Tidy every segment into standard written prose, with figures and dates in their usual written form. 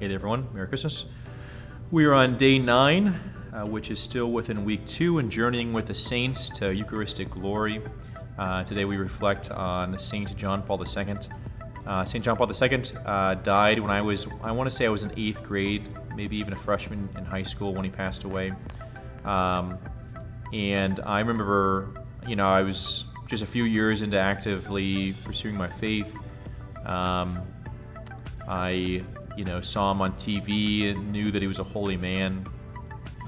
Hey there, everyone. Merry Christmas. We are on day 9, which is still within week 2, and journeying with the saints to Eucharistic Glory. Today we reflect on Saint John Paul II. Saint John Paul II died when I want to say I was in 8th grade, maybe even a freshman in high school when he passed away. And I remember, I was just a few years into actively pursuing my faith. I saw him on TV and knew that he was a holy man.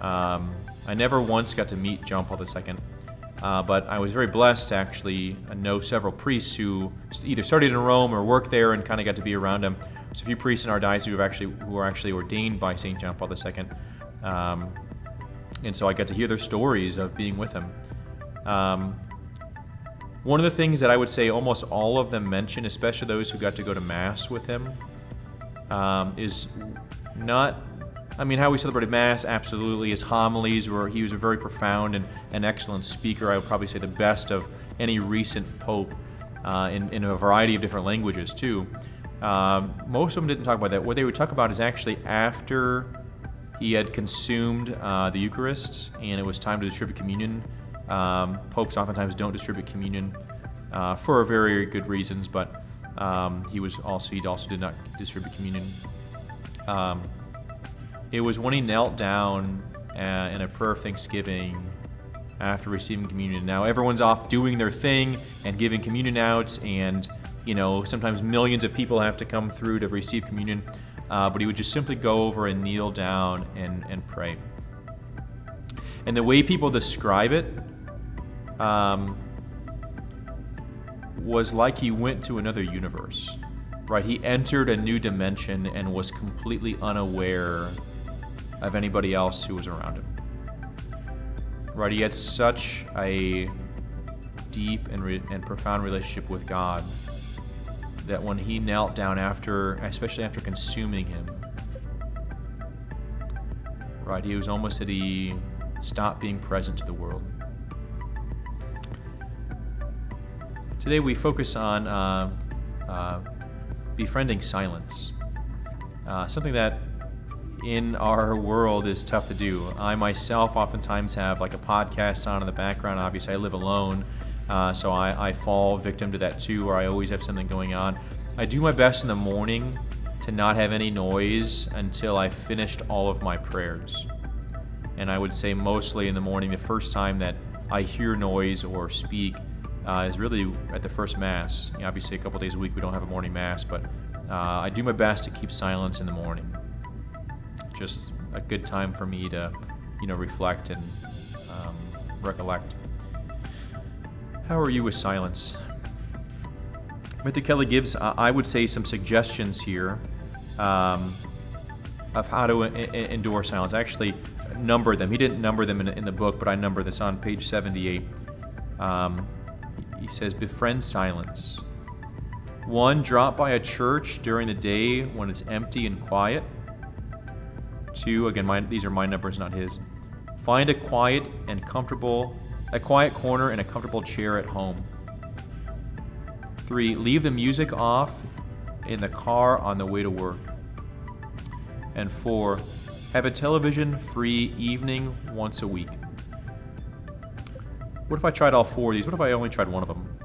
I never once got to meet John Paul II, but I was very blessed to actually know several priests who either studied in Rome or worked there and kind of got to be around him. There's a few priests in our diocese who are actually ordained by St. John Paul II, and so I got to hear their stories of being with him. One of the things that I would say almost all of them mention, especially those who got to go to Mass with him, is not, how we celebrated Mass, absolutely. His homilies he was a very profound and excellent speaker. I would probably say the best of any recent pope, in a variety of different languages too. Most of them didn't talk about that. What they would talk about is actually after he had consumed the Eucharist and it was time to distribute communion. Popes oftentimes don't distribute communion for very good reasons, but he also did not distribute communion. It was when he knelt down in a prayer of thanksgiving after receiving communion. Now everyone's off doing their thing and giving communion out, and sometimes millions of people have to come through to receive communion, but he would just simply go over and kneel down and pray. And the way people describe it was like he went to another universe, right? He entered a new dimension and was completely unaware of anybody else who was around him, right? He had such a deep and profound relationship with God that when he knelt down especially after consuming him, right, he was almost that he stopped being present to the world. Today we focus on befriending silence, something that in our world is tough to do. I myself oftentimes have like a podcast on in the background. Obviously I live alone, so I fall victim to that too, or I always have something going on. I do my best in the morning to not have any noise until I've finished all of my prayers. And I would say mostly in the morning, the first time that I hear noise or speak is really at the first Mass. Obviously a couple days a week we don't have a morning Mass, but I do my best to keep silence in the morning. Just a good time for me to reflect and recollect. How are you with silence? Matthew Kelly gives, I would say, some suggestions here of how to endure silence. I actually number them. He didn't number them in the book, but I number this on page 78. He says, befriend silence. 1, drop by a church during the day when it's empty and quiet. 2, again, these are my numbers, not his. Find a quiet corner and a comfortable chair at home. 3, leave the music off in the car on the way to work. And 4, have a television-free evening once a week. What if I tried all 4 of these? What if I only tried one of them?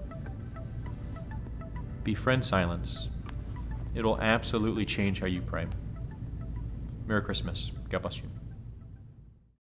Befriend silence. It'll absolutely change how you pray. Merry Christmas. God bless you.